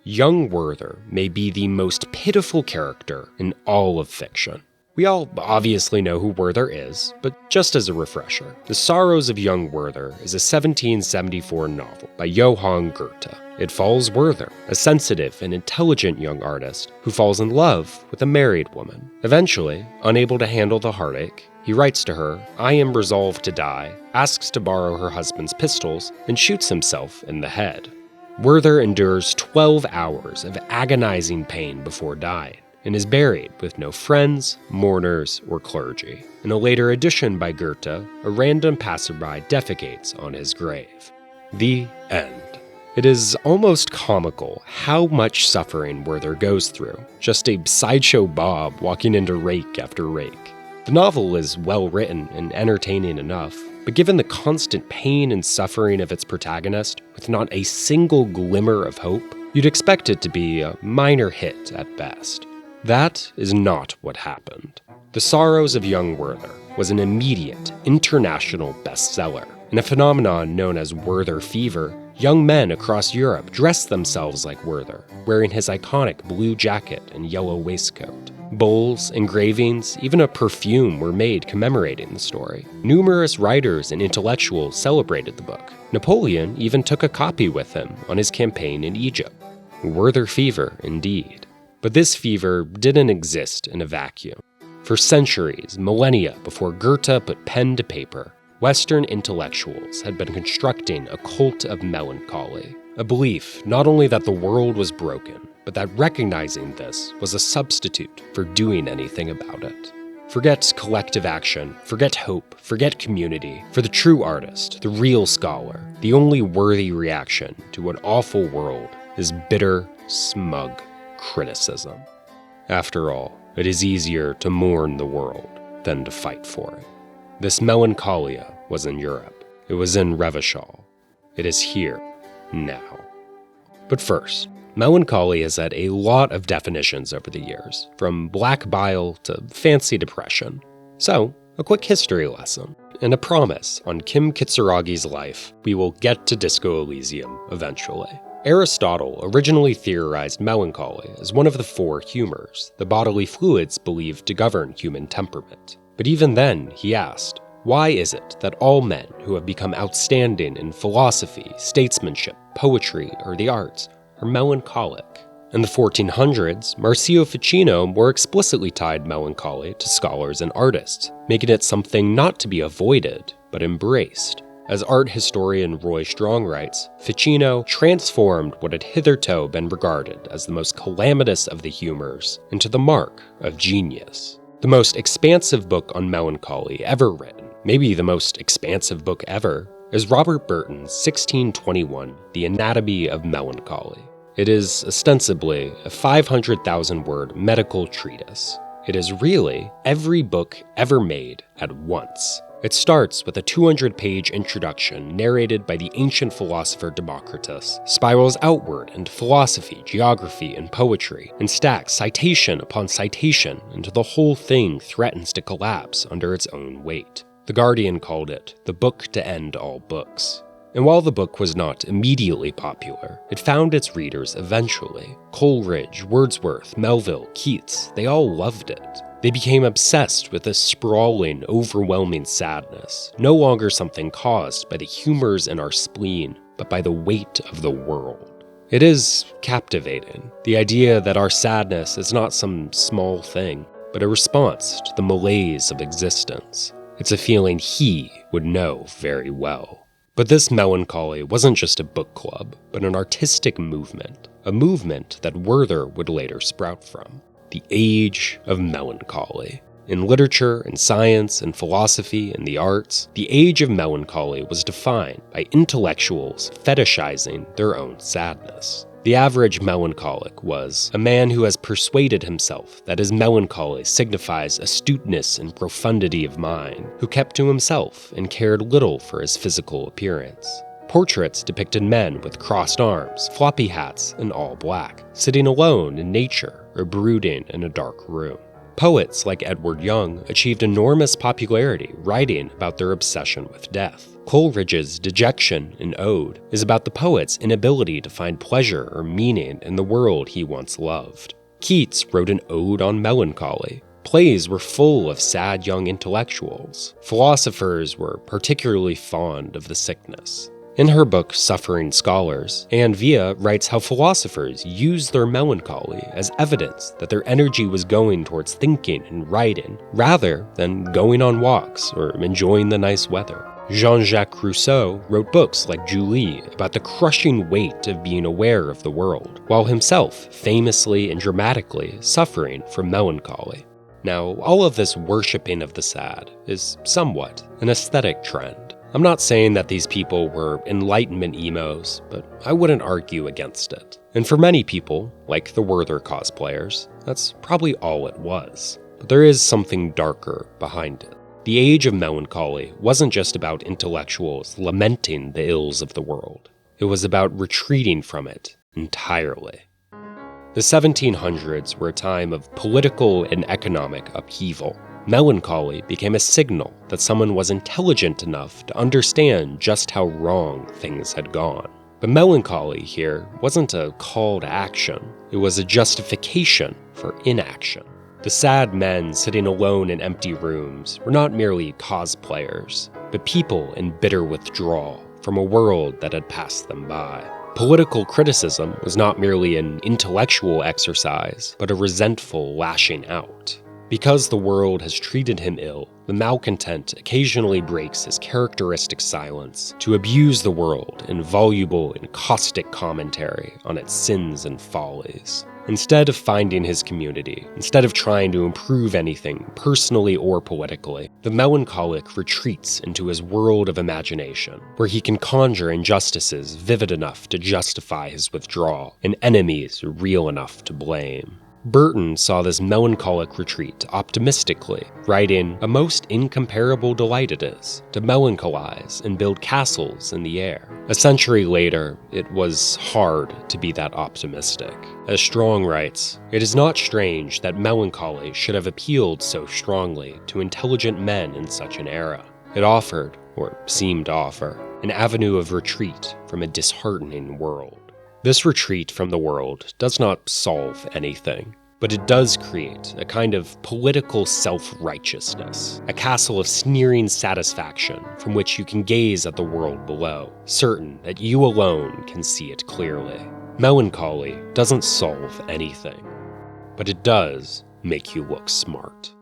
young Werther may be the most pitiful character in all of fiction. We all obviously know who Werther is, but just as a refresher, The Sorrows of Young Werther is a 1774 novel by Johann Goethe. It follows Werther, a sensitive and intelligent young artist who falls in love with a married woman. Eventually, unable to handle the heartache, he writes to her, "I am resolved to die," asks to borrow her husband's pistols, and shoots himself in the head. Werther endures 12 hours of agonizing pain before dying, and is buried with no friends, mourners, or clergy. In a later edition by Goethe, a random passerby defecates on his grave. The end. It is almost comical how much suffering Werther goes through, just a sideshow Babb walking into rake after rake. The novel is well written and entertaining enough, but given the constant pain and suffering of its protagonist, with not a single glimmer of hope, you'd expect it to be a minor hit at best. That is not what happened. The Sorrows of Young Werther was an immediate, international bestseller. In a phenomenon known as Werther fever, young men across Europe dressed themselves like Werther, wearing his iconic blue jacket and yellow waistcoat. Bowls, engravings, even a perfume were made commemorating the story. Numerous writers and intellectuals celebrated the book. Napoleon even took a copy with him on his campaign in Egypt. Werther fever, indeed. But this fever didn't exist in a vacuum. For centuries, millennia before Goethe put pen to paper, Western intellectuals had been constructing a cult of melancholy, a belief not only that the world was broken, but that recognizing this was a substitute for doing anything about it. Forget collective action, forget hope, forget community. For the true artist, the real scholar, the only worthy reaction to an awful world is bitter, smug criticism. After all, it is easier to mourn the world than to fight for it. This melancholia was in Europe. It was in Revachol. It is here, now. But first, melancholy has had a lot of definitions over the years, from black bile to fancy depression. So, a quick history lesson, and a promise on Kim Kitsuragi's life, we will get to Disco Elysium eventually. Aristotle originally theorized melancholy as one of the four humors, the bodily fluids believed to govern human temperament. But even then, he asked, why is it that all men who have become outstanding in philosophy, statesmanship, poetry, or the arts are melancholic? In the 1400s, Marsilio Ficino more explicitly tied melancholy to scholars and artists, making it something not to be avoided, but embraced. As art historian Roy Strong writes, Ficino transformed what had hitherto been regarded as the most calamitous of the humors into the mark of genius. The most expansive book on melancholy ever written, maybe the most expansive book ever, is Robert Burton's 1621 The Anatomy of Melancholy. It is ostensibly a 500,000-word medical treatise. It is really every book ever made at once. It starts with a 200-page introduction narrated by the ancient philosopher Democritus, spirals outward into philosophy, geography, and poetry, and stacks citation upon citation until the whole thing threatens to collapse under its own weight. The Guardian called it the book to end all books. And while the book was not immediately popular, it found its readers eventually. Coleridge, Wordsworth, Melville, Keats, they all loved it. They became obsessed with this sprawling, overwhelming sadness, no longer something caused by the humors in our spleen, but by the weight of the world. It is captivating, the idea that our sadness is not some small thing, but a response to the malaise of existence. It's a feeling he would know very well. But this melancholy wasn't just a book club, but an artistic movement, a movement that Werther would later sprout from. The Age of Melancholy. In literature, in science, in philosophy, in the arts, the Age of Melancholy was defined by intellectuals fetishizing their own sadness. The average melancholic was a man who has persuaded himself that his melancholy signifies astuteness and profundity of mind, who kept to himself and cared little for his physical appearance. Portraits depicted men with crossed arms, floppy hats, and all black, sitting alone in nature or brooding in a dark room. Poets like Edward Young achieved enormous popularity writing about their obsession with death. Coleridge's Dejection, an ode, is about the poet's inability to find pleasure or meaning in the world he once loved. Keats wrote an ode on melancholy. Plays were full of sad young intellectuals. Philosophers were particularly fond of the sickness. In her book Suffering Scholars, Anne Villa writes how philosophers used their melancholy as evidence that their energy was going towards thinking and writing, rather than going on walks or enjoying the nice weather. Jean-Jacques Rousseau wrote books like Julie about the crushing weight of being aware of the world, while himself famously and dramatically suffering from melancholy. Now, all of this worshipping of the sad is somewhat an aesthetic trend. I'm not saying that these people were Enlightenment emos, but I wouldn't argue against it. And for many people, like the Werther cosplayers, that's probably all it was. But there is something darker behind it. The age of melancholy wasn't just about intellectuals lamenting the ills of the world. It was about retreating from it entirely. The 1700s were a time of political and economic upheaval. Melancholy became a signal that someone was intelligent enough to understand just how wrong things had gone. But melancholy here wasn't a call to action, it was a justification for inaction. The sad men sitting alone in empty rooms were not merely cosplayers, but people in bitter withdrawal from a world that had passed them by. Political criticism was not merely an intellectual exercise, but a resentful lashing out. Because the world has treated him ill, the malcontent occasionally breaks his characteristic silence to abuse the world in voluble and caustic commentary on its sins and follies. Instead of finding his community, instead of trying to improve anything personally or politically, the melancholic retreats into his world of imagination, where he can conjure injustices vivid enough to justify his withdrawal, and enemies real enough to blame. Burton saw this melancholic retreat optimistically, writing, "A most incomparable delight it is to melancholize and build castles in the air." A century later, it was hard to be that optimistic. As Strong writes, "It is not strange that melancholy should have appealed so strongly to intelligent men in such an era. It offered, or seemed to offer, an avenue of retreat from a disheartening world." This retreat from the world does not solve anything, but it does create a kind of political self-righteousness, a castle of sneering satisfaction from which you can gaze at the world below, certain that you alone can see it clearly. Melancholy doesn't solve anything, but it does make you look smart.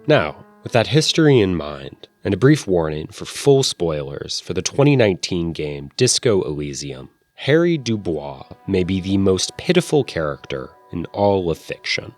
Now, with that history in mind, and a brief warning for full spoilers for the 2019 game Disco Elysium, Harry Dubois may be the most pitiful character in all of fiction.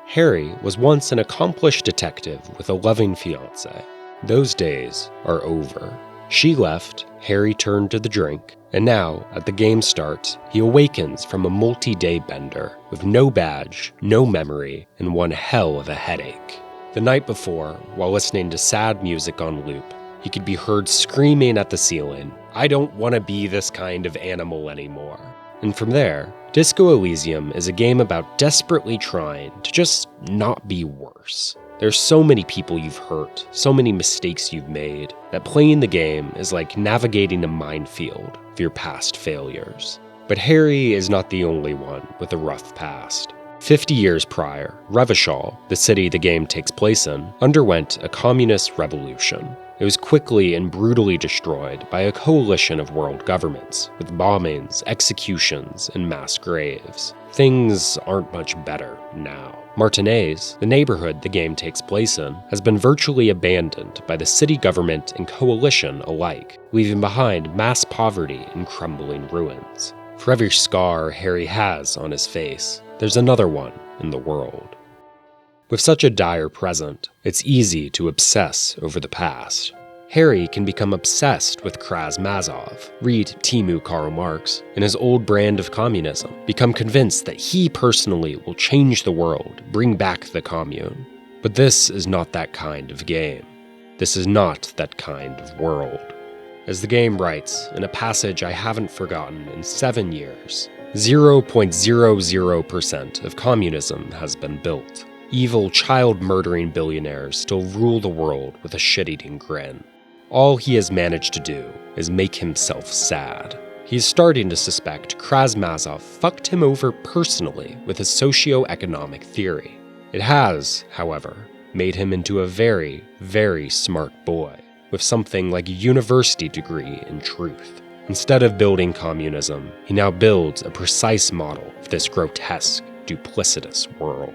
Harry was once an accomplished detective with a loving fiancée. Those days are over. She left, Harry turned to the drink, and now, at the game's start, he awakens from a multi-day bender with no badge, no memory, and one hell of a headache. The night before, while listening to sad music on loop, he could be heard screaming at the ceiling, "I don't want to be this kind of animal anymore." And from there, Disco Elysium is a game about desperately trying to just not be worse. There's so many people you've hurt, so many mistakes you've made, that playing the game is like navigating a minefield of your past failures. But Harry is not the only one with a rough past. 50 years prior, Revachol, the city the game takes place in, underwent a communist revolution. It was quickly and brutally destroyed by a coalition of world governments, with bombings, executions, and mass graves. Things aren't much better now. Martinez, the neighborhood the game takes place in, has been virtually abandoned by the city government and coalition alike, leaving behind mass poverty and crumbling ruins. For every scar Harry has on his face, there's another one in the world. With such a dire present, it's easy to obsess over the past. Harry can become obsessed with Krasmazov, read Timu Karl Marx, and his old brand of communism, become convinced that he personally will change the world, bring back the commune. But this is not that kind of game. This is not that kind of world. As the game writes, in a passage I haven't forgotten in 7 years, 0.00% of communism has been built. Evil, child-murdering billionaires still rule the world with a shit-eating grin. All he has managed to do is make himself sad. He's starting to suspect Karamazov fucked him over personally with his socio-economic theory. It has, however, made him into a very, very smart boy, with something like a university degree in truth. Instead of building communism, he now builds a precise model of this grotesque, duplicitous world.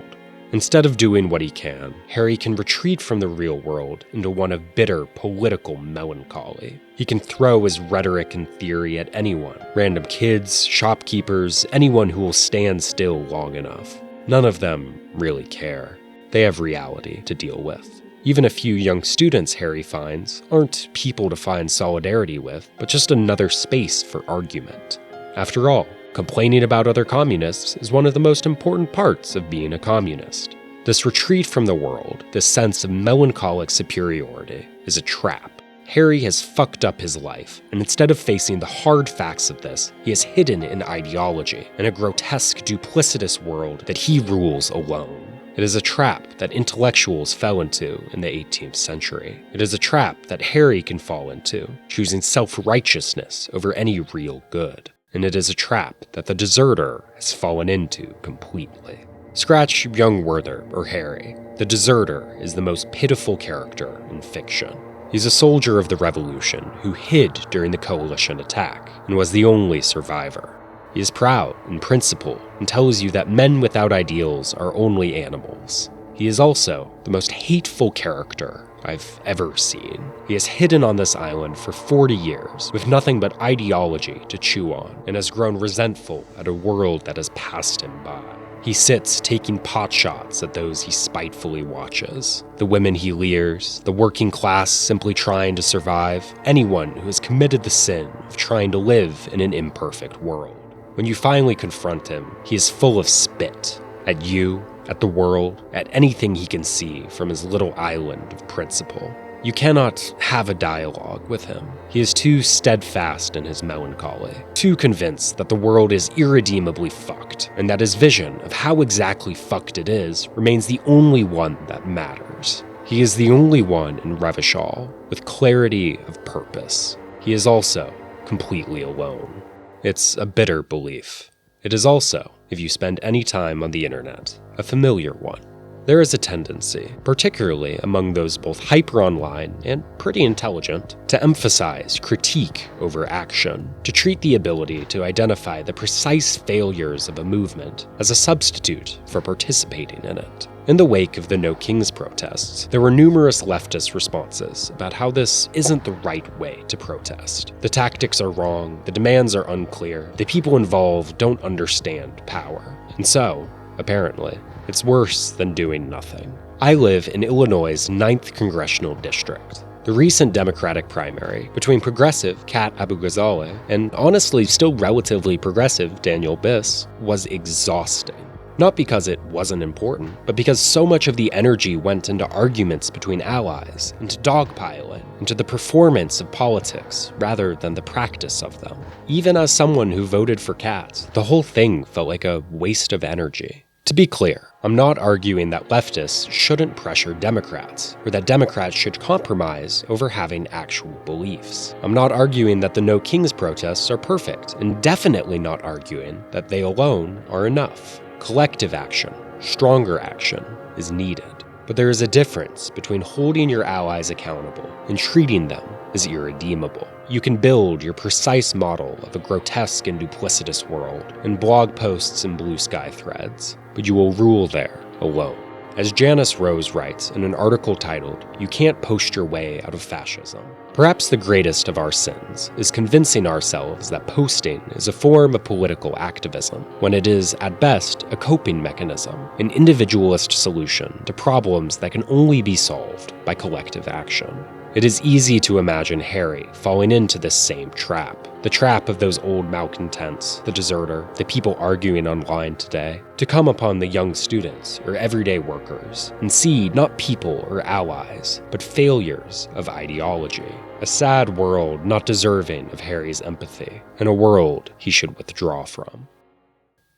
Instead of doing what he can, Harry can retreat from the real world into one of bitter political melancholy. He can throw his rhetoric and theory at anyone, random kids, shopkeepers, anyone who will stand still long enough. None of them really care. They have reality to deal with. Even a few young students Harry finds aren't people to find solidarity with, but just another space for argument. After all, complaining about other communists is one of the most important parts of being a communist. This retreat from the world, this sense of melancholic superiority, is a trap. Harry has fucked up his life, and instead of facing the hard facts of this, he is hidden in ideology, in a grotesque, duplicitous world that he rules alone. It is a trap that intellectuals fell into in the 18th century. It is a trap that Harry can fall into, choosing self-righteousness over any real good. And it is a trap that the deserter has fallen into completely. Scratch young Werther or Harry. The deserter is the most pitiful character in fiction. He's a soldier of the revolution who hid during the coalition attack and was the only survivor. He is proud and principled and tells you that men without ideals are only animals. He is also the most hateful character I've ever seen. He is hidden on this island for 40 years with nothing but ideology to chew on and has grown resentful at a world that has passed him by. He sits taking potshots at those he spitefully watches, the women he leers, the working class simply trying to survive, anyone who has committed the sin of trying to live in an imperfect world. When you finally confront him, he is full of spit at you, at the world, at anything he can see from his little island of principle. You cannot have a dialogue with him. He is too steadfast in his melancholy, too convinced that the world is irredeemably fucked, and that his vision of how exactly fucked it is remains the only one that matters. He is the only one in Revachol with clarity of purpose. He is also completely alone. It's a bitter belief. It is also, if you spend any time on the internet, a familiar one. There is a tendency, particularly among those both hyper-online and pretty intelligent, to emphasize critique over action, to treat the ability to identify the precise failures of a movement as a substitute for participating in it. In the wake of the No Kings protests, there were numerous leftist responses about how this isn't the right way to protest. The tactics are wrong, the demands are unclear, the people involved don't understand power. And so, apparently, it's worse than doing nothing. I live in Illinois' 9th Congressional District. The recent Democratic primary between progressive Kat Abu-Ghazaleh and honestly still relatively progressive Daniel Biss was exhausting. Not because it wasn't important, but because so much of the energy went into arguments between allies, into dogpiling, into the performance of politics rather than the practice of them. Even as someone who voted for Kat, the whole thing felt like a waste of energy. To be clear, I'm not arguing that leftists shouldn't pressure Democrats, or that Democrats should compromise over having actual beliefs. I'm not arguing that the No Kings protests are perfect, and definitely not arguing that they alone are enough. Collective action, stronger action, is needed. But there is a difference between holding your allies accountable and treating them as irredeemable. You can build your precise model of a grotesque and duplicitous world in blog posts and blue sky threads, but you will rule there alone. As Janice Rose writes in an article titled, "You Can't Post Your Way Out of Fascism." Perhaps the greatest of our sins is convincing ourselves that posting is a form of political activism, when it is, at best, a coping mechanism, an individualist solution to problems that can only be solved by collective action. It is easy to imagine Harry falling into this same trap, the trap of those old malcontents, the deserter, the people arguing online today, to come upon the young students or everyday workers and see not people or allies, but failures of ideology. A sad world not deserving of Harry's empathy, and a world he should withdraw from.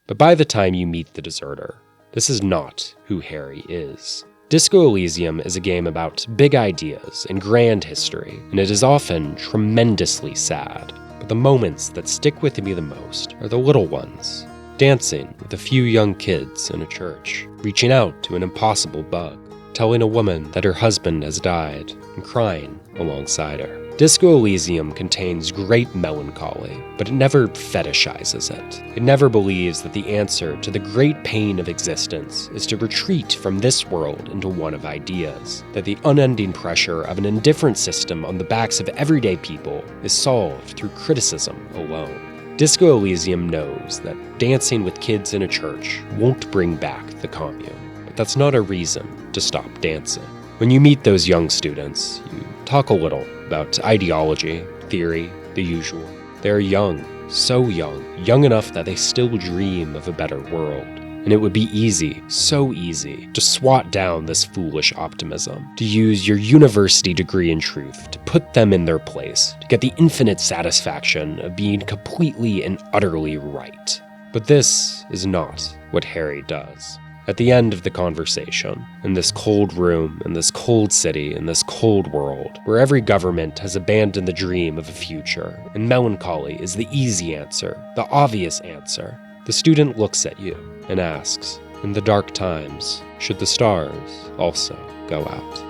But by the time you meet the deserter, This is not who Harry is. Disco Elysium is a game about big ideas and grand history, and it is often tremendously sad. But the moments that stick with me the most are the little ones. Dancing with a few young kids in a church, reaching out to an impossible bug, telling a woman that her husband has died, and crying alongside her. Disco Elysium contains great melancholy, but it never fetishizes it. It never believes that the answer to the great pain of existence is to retreat from this world into one of ideas, that the unending pressure of an indifferent system on the backs of everyday people is solved through criticism alone. Disco Elysium knows that dancing with kids in a church won't bring back the commune, but that's not a reason to stop dancing. When you meet those young students, you talk a little about ideology, theory, the usual. They're young, so young enough that they still dream of a better world. And it would be easy, so easy, to swat down this foolish optimism, to use your university degree in truth to put them in their place, to get the infinite satisfaction of being completely and utterly right. But this is not what Harry does. At the end of the conversation, in this cold room, in this cold city, in this cold world, where every government has abandoned the dream of a future, and melancholy is the easy answer, the obvious answer, the student looks at you and asks, in the dark times, should the stars also go out?